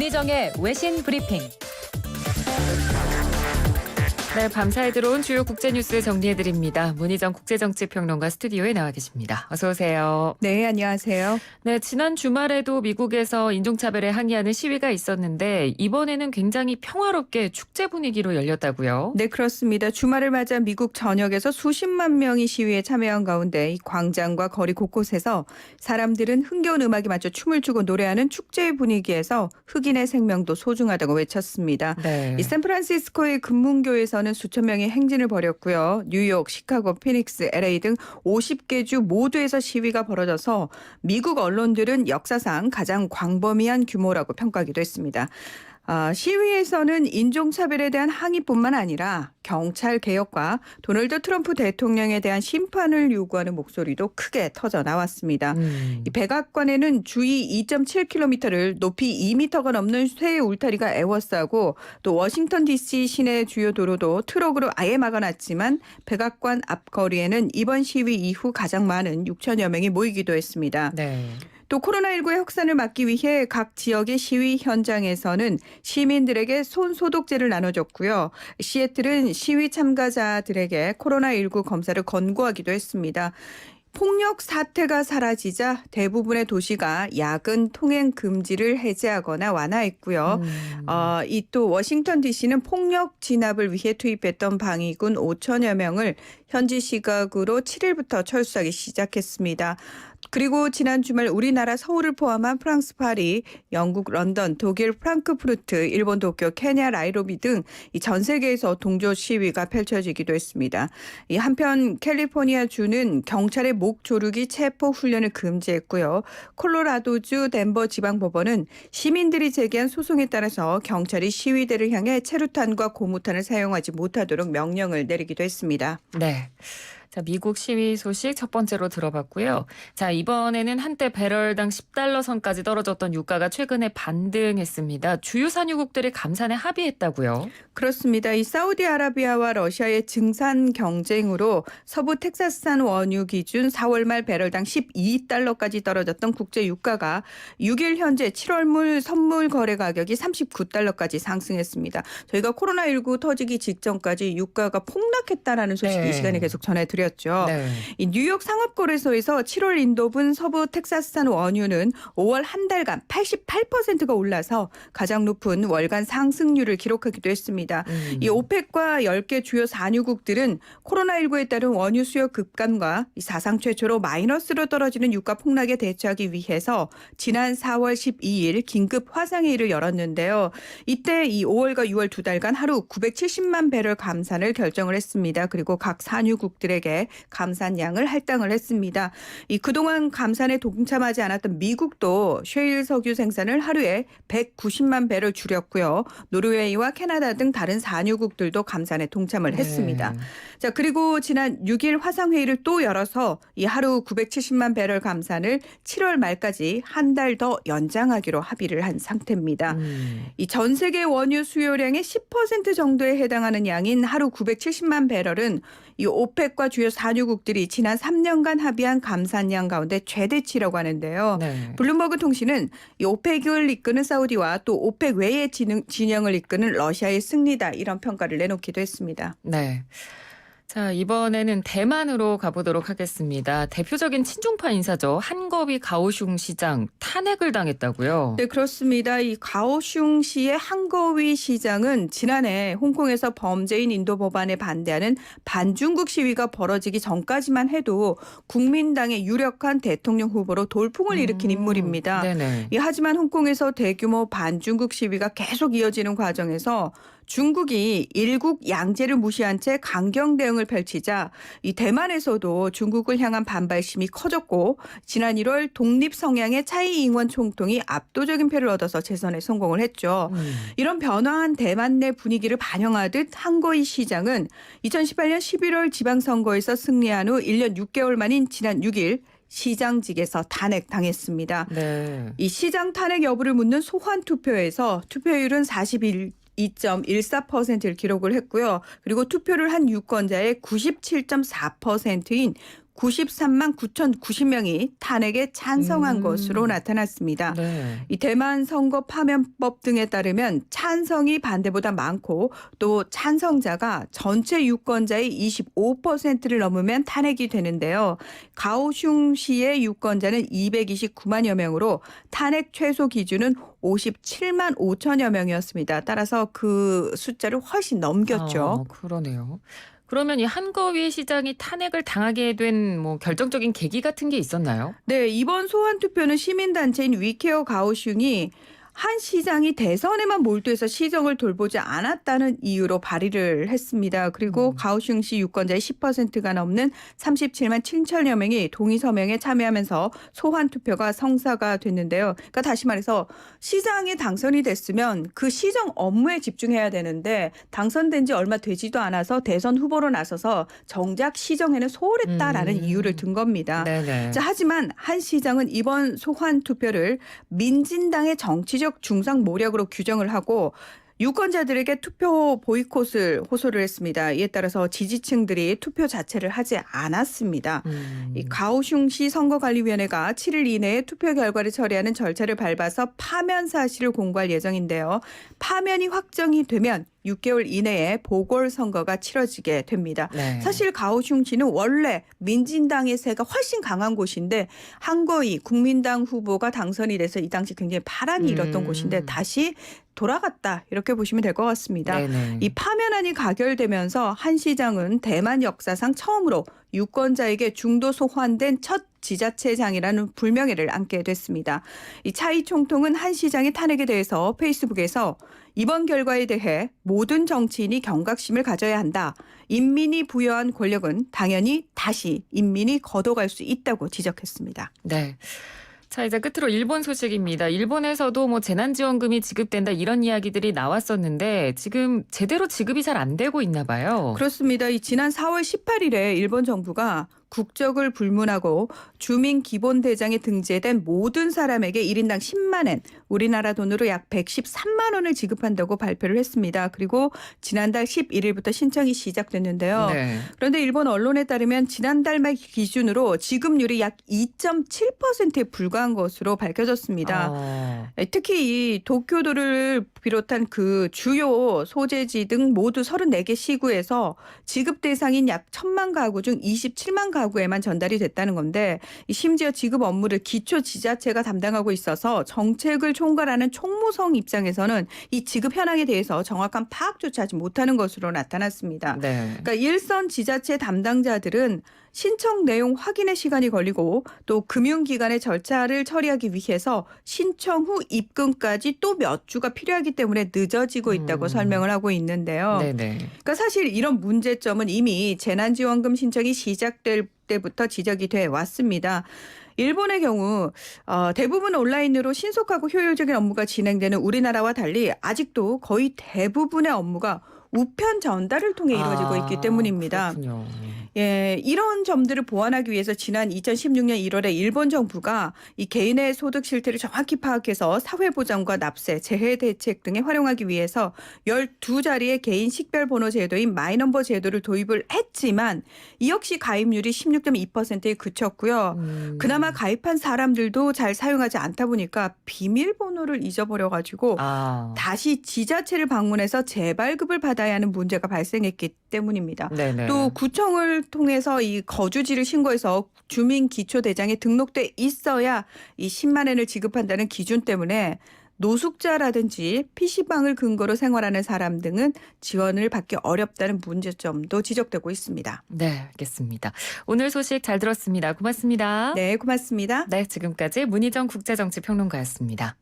문희정의 외신 브리핑. 네, 밤사이 들어온 주요 국제뉴스 정리해드립니다. 문희정 국제정치평론가 스튜디오에 나와 계십니다. 어서 오세요. 네, 안녕하세요. 네, 지난 주말에도 미국에서 인종차별에 항의하는 시위가 있었는데 이번에는 굉장히 평화롭게 축제 분위기로 열렸다고요? 네, 그렇습니다. 주말을 맞아 미국 전역에서 수십만 명이 시위에 참여한 가운데 이 광장과 거리 곳곳에서 사람들은 흥겨운 음악에 맞춰 춤을 추고 노래하는 축제의 분위기에서 흑인의 생명도 소중하다고 외쳤습니다. 네. 이 샌프란시스코의 금문교에서는 수천 명이 행진을 벌였고요. 뉴욕, 시카고, 피닉스, LA 등 50개 주 모두에서 시위가 벌어져서 미국 언론들은 역사상 가장 광범위한 규모라고 평가하기도 했습니다. 시위에서는 인종차별에 대한 항의뿐만 아니라 경찰 개혁과 도널드 트럼프 대통령에 대한 심판을 요구하는 목소리도 크게 터져 나왔습니다. 이 백악관에는 주위 2.7km를 높이 2m가 넘는 쇠 울타리가 에워싸고 또 워싱턴 DC 시내 주요 도로도 트럭으로 아예 막아놨지만 백악관 앞거리에는 이번 시위 이후 가장 많은 6천여 명이 모이기도 했습니다. 네. 또 코로나19의 확산을 막기 위해 각 지역의 시위 현장에서는 시민들에게 손소독제를 나눠줬고요. 시애틀은 시위 참가자들에게 코로나19 검사를 권고하기도 했습니다. 폭력 사태가 사라지자 대부분의 도시가 야근 통행 금지를 해제하거나 완화했고요. 이 또 워싱턴 DC는 폭력 진압을 위해 투입했던 방위군 5천여 명을 현지 시각으로 7일부터 철수하기 시작했습니다. 그리고 지난 주말 우리나라 서울을 포함한 프랑스 파리, 영국 런던, 독일 프랑크푸르트, 일본 도쿄, 케냐 나이로비 등 전 세계에서 동조 시위가 펼쳐지기도 했습니다. 한편 캘리포니아주는 경찰의 목 조르기 체포 훈련을 금지했고요. 콜로라도주 덴버 지방법원은 시민들이 제기한 소송에 따라서 경찰이 시위대를 향해 체류탄과 고무탄을 사용하지 못하도록 명령을 내리기도 했습니다. 네. 자, 미국 시위 소식 첫 번째로 들어봤고요. 자, 이번에는 한때 배럴당 10달러 선까지 떨어졌던 유가가 최근에 반등했습니다. 주요 산유국들의 감산에 합의했다고요? 그렇습니다. 이 사우디아라비아와 러시아의 증산 경쟁으로 서부 텍사스산 원유 기준 4월 말 배럴당 12달러까지 떨어졌던 국제 유가가 6일 현재 7월물 선물 거래 가격이 39달러까지 상승했습니다. 저희가 코로나19 터지기 직전까지 유가가 폭락했다라는 소식 네. 이 시간에 계속 전해드렸죠. 네. 이 뉴욕 상업거래소에서 7월 인도분 서부 텍사스산 원유는 5월 한 달간 88%가 올라서 가장 높은 월간 상승률을 기록하기도 했습니다. 이 오펙과 10개 주요 산유국들은 코로나19에 따른 원유 수요 급감과 사상 최초로 마이너스로 떨어지는 유가 폭락에 대처하기 위해서 지난 4월 12일 긴급 화상회의를 열었는데요. 이때 이 5월과 6월 두 달간 하루 970만 배럴 감산을 결정을 했습니다. 그리고 각 산유국들에게 감산량을 할당을 했습니다. 그동안 감산에 동참하지 않았던 미국도 셰일 석유 생산을 하루에 190만 배럴 줄였고요. 노르웨이와 캐나다 등 다른 산유국들도 감산에 동참을 했습니다. 자, 그리고 지난 6일 화상회의를 또 열어서 이 하루 970만 배럴 감산을 7월 말까지 한 달 더 연장하기로 합의를 한 상태입니다. 이 전 세계 원유 수요량의 10% 정도에 해당하는 양인 하루 970만 배럴은 이 오펙과 주요 산유국들이 지난 3년간 합의한 감산량 가운데 최대치라고 하는데요. 네. 블룸버그 통신은 이 오펙을 이끄는 사우디와 또 오펙 외의 진영을 이끄는 러시아의 승리다 이런 평가를 내놓기도 했습니다. 네. 자, 이번에는 대만으로 가보도록 하겠습니다. 대표적인 친중파 인사죠. 한거위 가오슝 시장 탄핵을 당했다고요? 네, 그렇습니다. 이 가오슝시의 한거위 시장은 지난해 홍콩에서 범죄인 인도 법안에 반대하는 반중국 시위가 벌어지기 전까지만 해도 국민당의 유력한 대통령 후보로 돌풍을 일으킨 인물입니다. 네네. 하지만 홍콩에서 대규모 반중국 시위가 계속 이어지는 과정에서 중국이 일국 양제를 무시한 채 강경 대응을 펼치자 이 대만에서도 중국을 향한 반발심이 커졌고 지난 1월 독립 성향의 차이 잉원 총통이 압도적인 표를 얻어서 재선에 성공을 했죠. 이런 변화한 대만 내 분위기를 반영하듯 한거위 시장은 2018년 11월 지방선거에서 승리한 후 1년 6개월 만인 지난 6일 시장직에서 탄핵당했습니다. 네. 이 시장 탄핵 여부를 묻는 소환 투표에서 투표율은 2.14%를 기록을 했고요. 그리고 투표를 한 유권자의 97.4%인 93만 9,090명이 탄핵에 찬성한 것으로 나타났습니다. 네. 이 대만 선거 파면법 등에 따르면 찬성이 반대보다 많고 또 찬성자가 전체 유권자의 25%를 넘으면 탄핵이 되는데요. 가오슝시의 유권자는 229만여 명으로 탄핵 최소 기준은 57만 5천여 명이었습니다. 따라서 그 숫자를 훨씬 넘겼죠. 그러네요. 그러면 이 한거위 시장이 탄핵을 당하게 된 뭐 결정적인 계기 같은 게 있었나요? 네, 이번 소환 투표는 시민단체인 위케어 가오슝이 한 시장이 대선에만 몰두해서 시정을 돌보지 않았다는 이유로 발의를 했습니다. 그리고 가오슝시 유권자의 10%가 넘는 37만 7천여 명이 동의 서명에 참여하면서 소환 투표가 성사가 됐는데요. 그러니까 다시 말해서 시장에 당선이 됐으면 그 시정 업무에 집중해야 되는데 당선된 지 얼마 되지도 않아서 대선 후보로 나서서 정작 시정에는 소홀했다라는 이유를 든 겁니다. 네네. 자, 하지만 한 시장은 이번 소환 투표를 민진당의 정치적 중상 모략으로 규정을 하고 유권자들에게 투표 보이콧을 호소를 했습니다. 이에 따라서 지지층들이 투표 자체를 하지 않았습니다. 이 가오슝시 선거관리위원회가 7일 이내에 투표 결과를 처리하는 절차를 밟아서 파면 사실을 공고할 예정인데요. 파면이 확정이 되면 6개월 이내에 보궐선거가 치러지게 됩니다. 네. 사실 가오슝시는 원래 민진당의 세가 훨씬 강한 곳인데 한거위 국민당 후보가 당선이 돼서 이 당시 굉장히 파란이 일었던 곳인데 다시 돌아갔다 이렇게 보시면 될 것 같습니다. 네네. 이 파면안이 가결되면서 한 시장은 대만 역사상 처음으로 유권자에게 중도 소환된 첫 지자체장이라는 불명예를 안게 됐습니다. 이 차이 총통은 한 시장의 탄핵에 대해서 페이스북에서 이번 결과에 대해 모든 정치인이 경각심을 가져야 한다. 인민이 부여한 권력은 당연히 다시 인민이 걷어갈 수 있다고 지적했습니다. 네. 자, 이제 끝으로 일본 소식입니다. 일본에서도 뭐 재난지원금이 지급된다 이런 이야기들이 나왔었는데 지금 제대로 지급이 잘 안 되고 있나 봐요. 그렇습니다. 이 지난 4월 18일에 일본 정부가 국적을 불문하고 주민기본대장에 등재된 모든 사람에게 1인당 10만 엔, 우리나라 돈으로 약 113만 원을 지급한다고 발표를 했습니다. 그리고 지난달 11일부터 신청이 시작됐는데요. 네. 그런데 일본 언론에 따르면 지난달 말 기준으로 지급률이 약 2.7%에 불과한 것으로 밝혀졌습니다. 특히 이 도쿄도를 비롯한 그 주요 소재지 등 모두 34개 시구에서 지급 대상인 약 1,000만 가구 중 27만 가구에만 전달이 됐다는 건데 심지어 지급 업무를 기초지자체가 담당하고 있어서 정책을 총괄하는 총무성 입장에서는 이 지급 현황에 대해서 정확한 파악조차 하지 못하는 것으로 나타났습니다. 네. 그러니까 일선 지자체 담당자들은 신청 내용 확인에 시간이 걸리고 또 금융기관의 절차를 처리하기 위해서 신청 후 입금까지 또 몇 주가 필요하기 때문에 늦어지고 있다고 설명을 하고 있는데요. 네네. 그러니까 사실 이런 문제점은 이미 재난지원금 신청이 시작될 때부터 지적이 돼 왔습니다. 일본의 경우 대부분 온라인으로 신속하고 효율적인 업무가 진행되는 우리나라와 달리 아직도 거의 대부분의 업무가 우편 전달을 통해 이루어지고 있기 때문입니다. 그렇군요. 예, 이런 점들을 보완하기 위해서 지난 2016년 1월에 일본 정부가 이 개인의 소득 실태를 정확히 파악해서 사회보장과 납세, 재해 대책 등에 활용하기 위해서 12자리의 개인 식별번호 제도인 마이넘버 제도를 도입을 했지만 이 역시 가입률이 16.2%에 그쳤고요. 그나마 가입한 사람들도 잘 사용하지 않다 보니까 비밀번호를 잊어버려가지고 다시 지자체를 방문해서 재발급을 받아야 하는 문제가 발생했기 때문입니다. 네네. 또 구청을 통해서 이 거주지를 신고해서 주민기초대장에 등록돼 있어야 이 10만 엔을 지급한다는 기준 때문에 노숙자라든지 PC방을 근거로 생활하는 사람 등은 지원을 받기 어렵다는 문제점도 지적되고 있습니다. 네, 알겠습니다. 오늘 소식 잘 들었습니다. 고맙습니다. 네, 고맙습니다. 네, 지금까지 문희정 국제정치평론가였습니다.